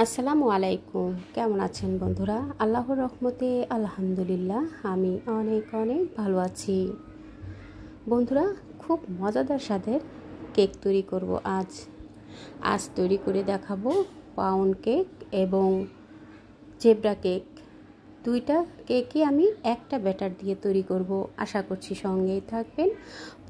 আসসালামু আলাইকুম। কেমন আছেন বন্ধুরা? আল্লাহর রহমতে আলহামদুলিল্লাহ আমি অনেক অনেক ভালো আছি। বন্ধুরা, খুব মজাদার স্বাদের কেক তৈরি করব আজ তৈরি করে দেখাবো পাউন্ড কেক এবং জেব্রা কেক। দুইটা কেকই আমি একটা ব্যাটার দিয়ে তৈরি করব। আশা করছি সঙ্গেই থাকবেন।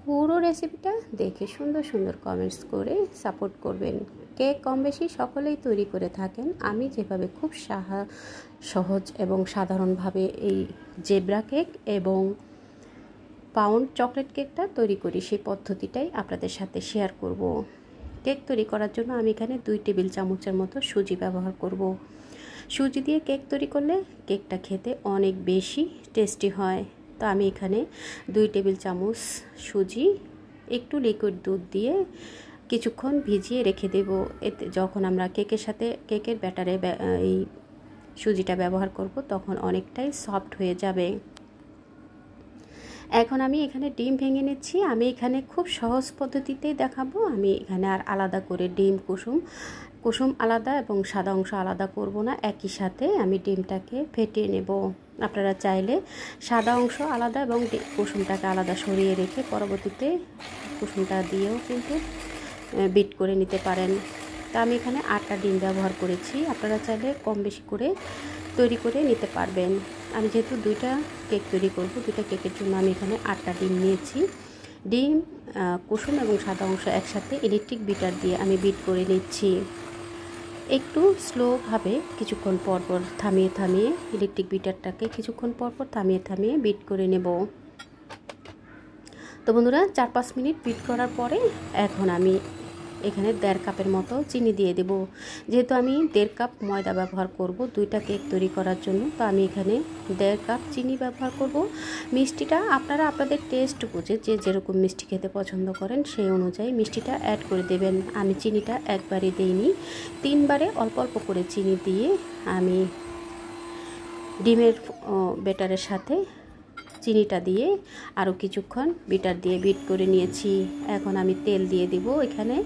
পুরো রেসিপিটা দেখে সুন্দর সুন্দর কমেন্টস করে সাপোর্ট করবেন। কেক কম বেশি সকলেই তৈরি করে থাকেন। আমি যেভাবে খুব সহজ এবং সাধারণভাবে এই জেব্রা কেক এবং পাউন্ড চকলেট কেকটা তৈরি করি, সেই পদ্ধতিটাই আপনাদের সাথে শেয়ার করব। কেক তৈরি করার জন্য আমি এখানে 2 টেবিল চামচের মতো সুজি ব্যবহার করব। সুজি দিয়ে কেক তৈরি করলে কেকটা খেতে অনেক বেশি টেস্টি হয়। তো আমি এখানে 2 টেবিল চামচ সুজি একটু লিকুইড দুধ দিয়ে কিছুক্ষণ ভিজিয়ে রেখে দেব। এতে যখন আমরা কেকের সাথে কেকের ব্যাটারে এই সুজিটা ব্যবহার করব তখন অনেকটাই সফট হয়ে যাবে। এখন আমি এখানে ডিম ভেঙে নিচ্ছি। আমি এখানে খুব সহজ পদ্ধতিতেই দেখাবো। আমি এখানে আর আলাদা করে ডিম কুসুম আলাদা এবং সাদা অংশ আলাদা করব না, একই সাথে আমি ডিমটাকে ফেটিয়ে নেব। আপনারা চাইলে সাদা অংশ আলাদা এবং কুসুমটাকে আলাদা সরিয়ে রেখে পরবর্তীতে কুসুমটা দিয়েও কিন্তু বিট করে নিতে পারেন। তা আমি এখানে 8টা ডিম ব্যবহার করেছি। আপনারা চাইলে কম বেশি করে তৈরি করে নিতে পারবেন। আমি যেহেতু 2টা কেক তৈরি করব, 2টা কেকের জন্য আমি এখানে 8টা ডিম নিয়েছি। ডিম, কুসুম এবং সাদা অংশ একসাথে ইলেকট্রিক বিটার দিয়ে আমি বিট করে নিচ্ছি। একটু স্লোভাবে কিছুক্ষণ পরপর থামিয়ে ইলেকট্রিক বিটারটাকে কিছুক্ষণ পরপর থামিয়ে বিট করে নেব। তো বন্ধুরা, 4-5 মিনিট বিট করার পরে এখন আমি এখানে 1.5 কাপের মতো চিনি দিয়ে দেব। যেহেতু আমি 1.5 কাপ ময়দা ব্যবহার করব 2টা কেক তৈরি করার জন্য, তো আমি এখানে 1.5 কাপ চিনি ব্যবহার করব। মিষ্টিটা আপনারা আপনাদের টেস্ট বুঝে যে যেরকম মিষ্টি খেতে পছন্দ করেন সেই অনুযায়ী মিষ্টিটা অ্যাড করে দেবেন। আমি চিনিটা একবারে দিইনি, 3 বারে অল্প অল্প করে চিনি দিয়ে আমি ডিমের ব্যাটারের সাথে চিনিটা দিয়ে আরও কিছুক্ষণ বিটার দিয়ে বিট করে নিয়েছি। এখন আমি তেল দিয়ে দিব। এখানে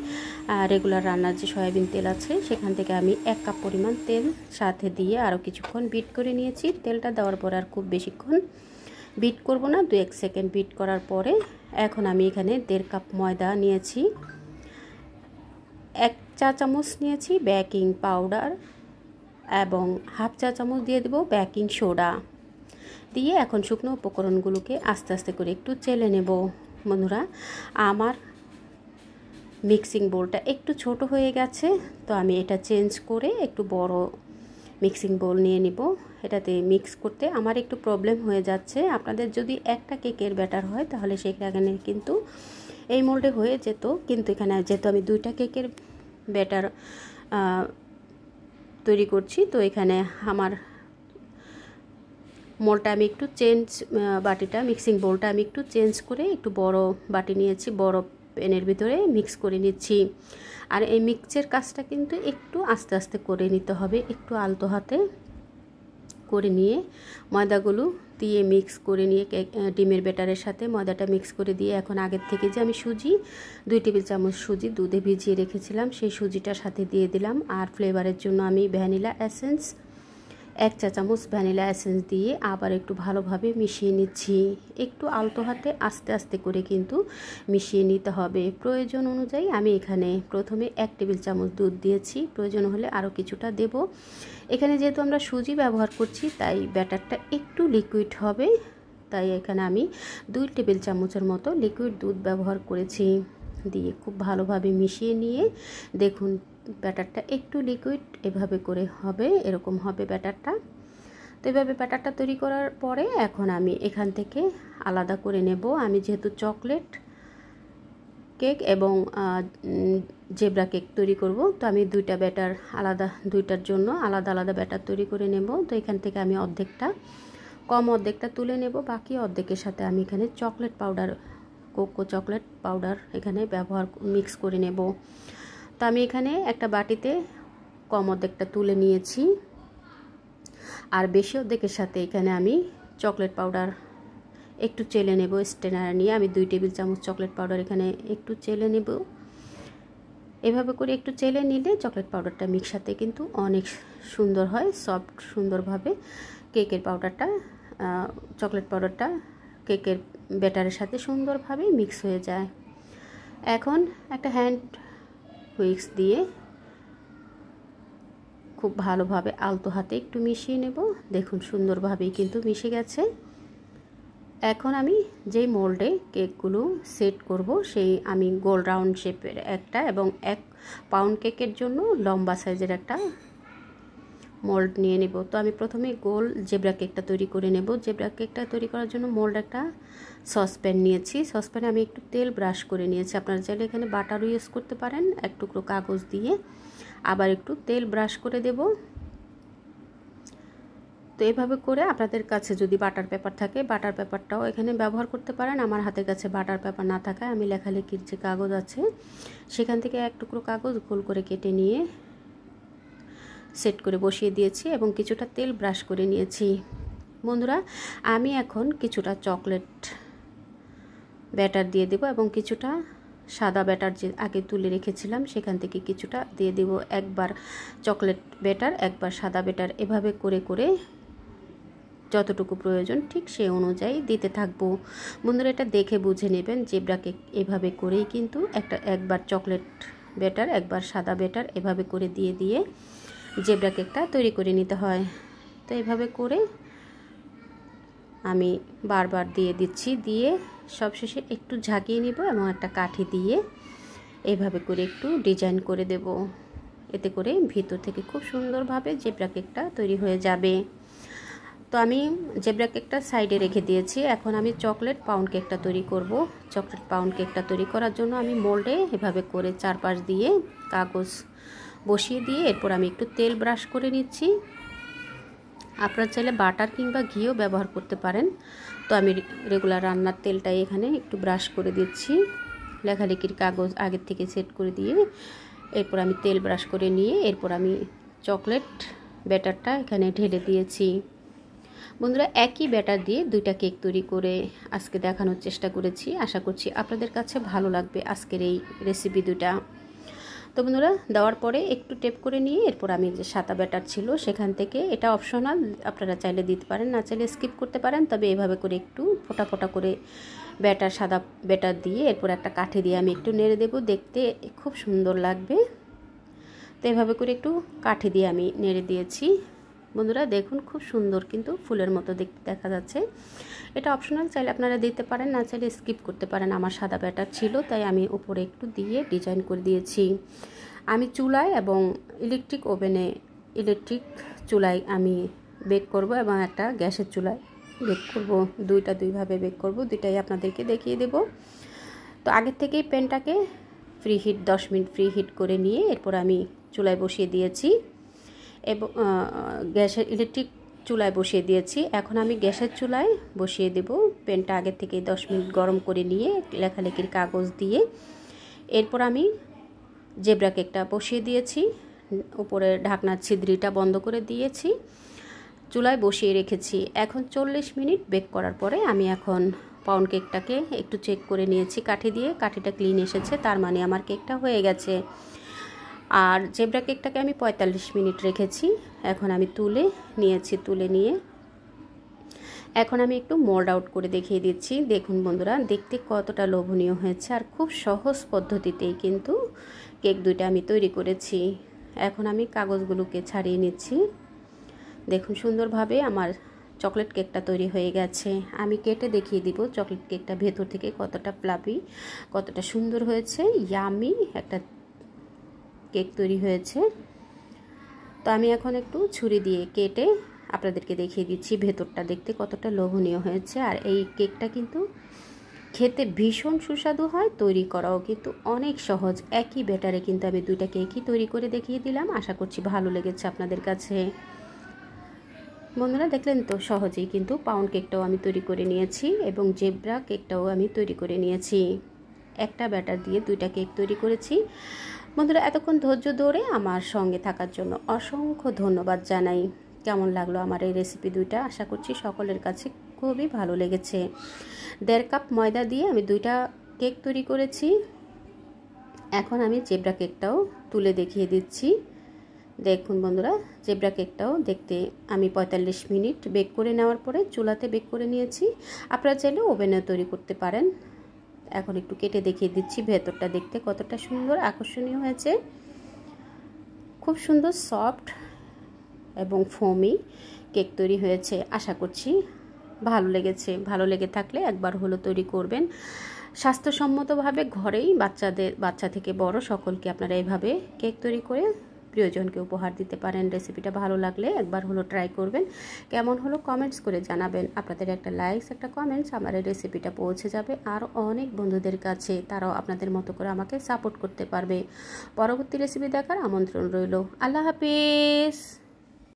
রেগুলার রান্নার যে সয়াবিন তেল আছে সেখান থেকে আমি 1 কাপ পরিমাণ তেল সাথে দিয়ে আরও কিছুক্ষণ বিট করে নিয়েছি। তেলটা দেওয়ার পর আর খুব বেশিক্ষণ বিট করব না, 2-1 সেকেন্ড বিট করার পরে এখন আমি এখানে 1.5 কাপ ময়দা নিয়েছি, 1 চা চামচ নিয়েছি বেকিং পাউডার এবং 1/2 চা চামচ দিয়ে দেব বেকিং সোডা দিয়ে এখন শুকনো উপকরণগুলোকে আস্তে আস্তে করে একটু চেলে নেব। বন্ধুরা, আমার মিক্সিং বোলটা একটু ছোট হয়ে গেছে, তো আমি এটা চেঞ্জ করে একটু বড় মিক্সিং বোল নিয়ে নিব। এটাতে মিক্স করতে আমার একটু প্রবলেম হয়ে যাচ্ছে। আপনাদের যদি একটা কেকের ব্যাটার হয় তাহলে সেখানে কিন্তু এই মোল্ডে হয়ে যেত, কিন্তু এখানে যেহেতু আমি 2টা কেকের ব্যাটার তৈরি করছি, তো এখানে আমার মোলটা আমি একটু বাটিটা মিক্সিং বোলটা আমি একটু চেঞ্জ করে একটু বড় বাটি নিয়েছি, বড় প্যানের ভিতরে মিক্স করে নিচ্ছি। আর এই মিক্সের কাজটা কিন্তু একটু আস্তে আস্তে করে নিতে হবে, একটু আলতো হাতে করে নিয়ে ময়দাগুলো দিয়ে মিক্স করে নিয়ে ডিমের ব্যাটারের সাথে ময়দাটা মিক্স করে দিয়ে এখন আগের থেকে যে আমি সুজি 2 টেবিল চামচ সুজি দুধে ভিজিয়ে রেখেছিলাম সেই সুজিটার সাথে দিয়ে দিলাম। আর ফ্লেভারের জন্য আমি ভ্যানিলা এসেন্স 1 চা চামচ ভ্যানিলা এসেন্স দিয়ে আবার একটু ভালোভাবে মিশিয়ে নিচ্ছি। একটু আলতো হাতে আস্তে আস্তে করে কিন্তু মিশিয়ে নিতে হবে। প্রয়োজন অনুযায়ী আমি এখানে প্রথমে 1 টেবিল চামচ দুধ দিয়েছি, প্রয়োজন হলে আরও কিছুটা দেব। এখানে যেহেতু আমরা সুজি ব্যবহার করছি তাই ব্যাটারটা একটু লিকুইড হবে, তাই এখানে আমি 2 টেবিল চামচের মতো লিকুইড দুধ ব্যবহার করেছি। দিয়ে খুব ভালোভাবে মিশিয়ে নিয়ে দেখুন ব্যাটারটা একটু লিকুইড এভাবে করে হবে, এরকম হবে ব্যাটারটা। তো এভাবে ব্যাটারটা তৈরি করার পরে এখন আমি এখান থেকে আলাদা করে নেব। আমি যেহেতু চকলেট কেক এবং জেব্রা কেক তৈরি করব, তো আমি 2টা ব্যাটার দুইটার জন্য আলাদা আলাদা ব্যাটার তৈরি করে নেব। তো এখান থেকে আমি অর্ধেকটা তুলে নেব, বাকি অর্ধেকের সাথে আমি এখানে chocolate powder cocoa chocolate powder এখানে মিক্স করে নেব। তো আমি এখানে একটা বাটিতে কম অর্ধেকটা তুলে নিয়েছি, আর বেশি অর্ধেকের সাথে এখানে আমি চকলেট পাউডার একটু চেলে নেব। স্ট্রেনার নিয়ে আমি 2 টেবিল চামচ চকলেট পাউডার এখানে একটু চেলে নেব। এভাবে করে একটু চেলে নিলে চকলেট পাউডারটা মিক্সাতে কিন্তু অনেক সুন্দর হয়, সফট সুন্দরভাবে কেকের পাউডারটা চকলেট পাউডারটা কেকের ব্যাটারের সাথে সুন্দরভাবে মিক্স হয়ে যায়। এখন একটা হ্যান্ড হুইক্স দিয়ে খুব ভালোভাবে আলতো হাতে একটু মিশিয়ে নেব। দেখুন সুন্দরভাবেই কিন্তু মিশে গেছে। এখন আমি যেই মোল্ডে কেকগুলো সেট করব সেই আমি গোল রাউন্ড শেপের একটা এবং 1 পাউন্ড কেকের জন্য লম্বা সাইজের একটা মোল্ড নিয়ে নেব। তো আমি প্রথমে গোল জেব্রা কেকটা তৈরি করে নেব। জেব্রা কেকটা তৈরি করার জন্য মোল্ড একটা সসপ্যান নিয়েছি। সসপ্যানে আমি একটু তেল ব্রাশ করে নিয়েছি। আপনারা চাইলে এখানে বাটারও ইউজ করতে পারেন। এক টুকরো কাগজ দিয়ে আবার একটু তেল ব্রাশ করে দেব। তো এভাবে করে আপনাদের কাছে যদি বাটার পেপার থাকে বাটার পেপারটাও এখানে ব্যবহার করতে পারেন। আমার হাতের কাছে বাটার পেপার না থাকায় আমি লেখালেখির যে কাগজ আছে সেখান থেকে এক টুকরো কাগজ গোল করে কেটে নিয়ে সেট করে বসিয়ে দিয়েছি এবং কিছুটা তেল ব্রাশ করে নিয়েছি। বন্ধুরা, আমি এখন কিছুটা চকলেট ব্যাটার দিয়ে দেব এবং কিছুটা সাদা ব্যাটার যে আগে তুলে রেখেছিলাম সেখান থেকে কিছুটা দিয়ে দেব। একবার চকলেট ব্যাটার একবার সাদা ব্যাটার, এভাবে করে করে যতটুকু প্রয়োজন ঠিক সেই অনুযায়ী দিতে থাকবো। বন্ধুরা, এটা দেখে বুঝে নেবেন জেব্রা কেক এভাবে করেই কিন্তু একবার চকলেট ব্যাটার একবার সাদা ব্যাটার এভাবে করে দিয়ে দিয়ে জেব্রা কেকটা তৈরি করে নিতে হয়। তো এভাবে করে আমি বারবার দিয়ে দিচ্ছি, দিয়ে সবশেষে একটু ঝাঁকিয়ে নিব এবং একটা কাঠি দিয়ে এভাবে করে একটু ডিজাইন করে দেব। এতে করে ভিতর থেকে খুব সুন্দরভাবে জেব্রা কেকটা তৈরি হয়ে যাবে। তো আমি জেব্রা কেকটা সাইডে রেখে দিয়েছি। এখন আমি চকলেট পাউন্ড কেকটা তৈরি করব। চকলেট পাউন্ড কেকটা তৈরি করার জন্য আমি মোল্ডে এভাবে করে চারপাশ দিয়ে কাগজ বসিয়ে দিয়ে এরপর আমি একটু তেল ব্রাশ করে নিচ্ছি। আপনারা চাইলে বাটার কিংবা ঘিও ব্যবহার করতে পারেন। তো আমি রেগুলার রান্নার তেলটাই এখানে একটু ব্রাশ করে দিচ্ছি। লেখালেখির কাগজ আগের থেকে সেট করে দিয়ে এরপর আমি তেল ব্রাশ করে নিয়ে এরপর আমি চকলেট ব্যাটারটা এখানে ঢেলে দিয়েছি। বন্ধুরা, একই ব্যাটার দিয়ে দুইটা কেক তৈরি করে আজকে দেখানোর চেষ্টা করেছি। আশা করছি আপনাদের কাছে ভালো লাগবে আজকের এই রেসিপি দুটা। তো বন্ধুরা, দেওয়ার পরে একটু টেপ করে নিয়ে এরপর আমি যে সাদা ব্যাটার ছিল সেখান থেকে, এটা অপশনাল, আপনারা চাইলে দিতে পারেন, না চাইলে স্কিপ করতে পারেন। তবে এভাবে করে একটু ফোটা ফোটা করে সাদা ব্যাটার দিয়ে এরপর একটা কাঠি দিয়ে আমি একটু নেড়ে দেব, দেখতে খুব সুন্দর লাগবে। তো এভাবে করে একটু কাঠি দিয়ে আমি নেড়ে দিয়েছি। বন্ধুরা দেখুন খুব সুন্দর কিন্তু ফুলের মতো দেখতে দেখা যাচ্ছে। এটা অপশনাল, চাইলে আপনারা দিতে পারেন, না চাইলে স্কিপ করতে পারেন। আমার সাদা ব্যাটার ছিল তাই আমি উপরে একটু দিয়ে ডিজাইন করে দিয়েছি। আমি চুলায় এবং ইলেকট্রিক চুলায় আমি বেক করব এবং একটা গ্যাসের চুলায় বেক করব। দুইভাবে বেক করব, দুইটাই আপনাদেরকে দেখিয়ে দেব। তো আগের থেকেই প্যানটাকে 10 মিনিট ফ্রি হিট করে নিয়ে এরপর আমি চুলায় বসিয়ে দিয়েছি এবং ইলেকট্রিক চুলায় বসিয়ে দিয়েছি। এখন আমি গ্যাসের চুলায় বসিয়ে দেব। প্যানটা আগের থেকে 10 মিনিট গরম করে নিয়ে লেখালেখির কাগজ দিয়ে এরপর আমি জেব্রা কেকটা বসিয়ে দিয়েছি। উপরে ঢাকনার ছিদ্রিটা বন্ধ করে দিয়েছি, চুলায় বসিয়ে রেখেছি। এখন 40 মিনিট বেক করার পরে আমি এখন পাউন্ড কেকটাকে একটু চেক করে নিয়েছি কাঠি দিয়ে। কাঠিটা ক্লিন এসেছে, তার মানে আমার কেকটা হয়ে গেছে। আর জেব্রা কেকটাকে আমি 45 মিনিট রেখেছি। এখন আমি তুলে নিয়ে এখন আমি একটু মোল্ড আউট করে দেখিয়ে দিচ্ছি। দেখুন বন্ধুরা, দেখতে কতটা লোভনীয় হয়েছে আর খুব সহজ পদ্ধতিতেই কিন্তু কেক দুইটা আমি তৈরি করেছি। এখন আমি কাগজগুলোকে ছাড়িয়ে নিচ্ছি। দেখুন সুন্দরভাবে আমার চকলেট কেকটা তৈরি হয়ে গেছে। আমি কেটে দেখিয়ে দিব চকলেট কেকটা ভেতর থেকে কতটা ফ্লাফি, কতটা সুন্দর হয়েছে। ইয়ামি একটা কেক তৈরি হয়েছে। তো আমি এখন একটু ছুরি দিয়ে কেটে আপনাদেরকে দেখিয়ে দিচ্ছি ভেতরটা দেখতে কতটা লোভনীয় হয়েছে। আর এই কেকটা কিন্তু খেতে ভীষণ সুস্বাদু হয়, তৈরি করাও কিন্তু অনেক সহজ। একই ব্যাটারে কিন্তু আমি দুইটা কেকই তৈরি করে দেখিয়ে দিলাম। আশা করছি ভালো লেগেছে আপনাদের কাছে। বন্ধুরা দেখলেন তো, সহজেই কিন্তু পাউন্ড কেকটাও আমি তৈরি করে নিয়েছি এবং জেব্রা কেকটাও আমি তৈরি করে নিয়েছি। একটা ব্যাটার দিয়ে দুইটা কেক তৈরি করেছি। বন্ধুরা এতক্ষণ ধৈর্য ধরে আমার সঙ্গে থাকার জন্য অসংখ্য ধন্যবাদ জানাই। কেমন লাগলো আমার এই রেসিপি দুইটা? আশা করছি সকলের কাছে খুবই ভালো লেগেছে। 1.5 কাপ ময়দা দিয়ে আমি দুইটা কেক তৈরি করেছি। এখন আমি জেব্রা কেকটাও তুলে দেখিয়ে দিচ্ছি। দেখুন বন্ধুরা, জেব্রা কেকটাও দেখতে আমি 45 মিনিট বেক করে নেওয়ার পরে চুলাতে বেক করে নিয়েছি। আপনারা চাইলে ওভেনেও তৈরি করতে পারেন। এখন একটু কেটে দেখিয়ে দিচ্ছি ভেতরটা দেখতে কতটা সুন্দর আকর্ষণীয় হয়েছে। খুব সুন্দর সফট এবং ফোমি কেক তৈরি হয়েছে। আশা করছি ভালো লেগেছে। ভালো লেগে থাকলে একবার হলো তৈরি করবেন। স্বাস্থ্যসম্মতভাবে ঘরেই বাচ্চা থেকে বড় সকলকে আপনারা এইভাবে কেক তৈরি করে প্রিয়জনকে উপহার দিতে পারেন। রেসিপিটা ভালো লাগলে একবার হলো ট্রাই করবেন। কেমন হলো কমেন্টস করে জানাবেন। আপনাদের একটা লাইকস, একটা কমেন্টস আমার এই রেসিপিটা পৌঁছে যাবে আর অনেক বন্ধুদের কাছে। তারাও আপনাদের মতো করে আমাকে সাপোর্ট করতে পারবে। পরবর্তী রেসিপি দেখার আমন্ত্রণ রইল। আল্লাহ হাফেজ।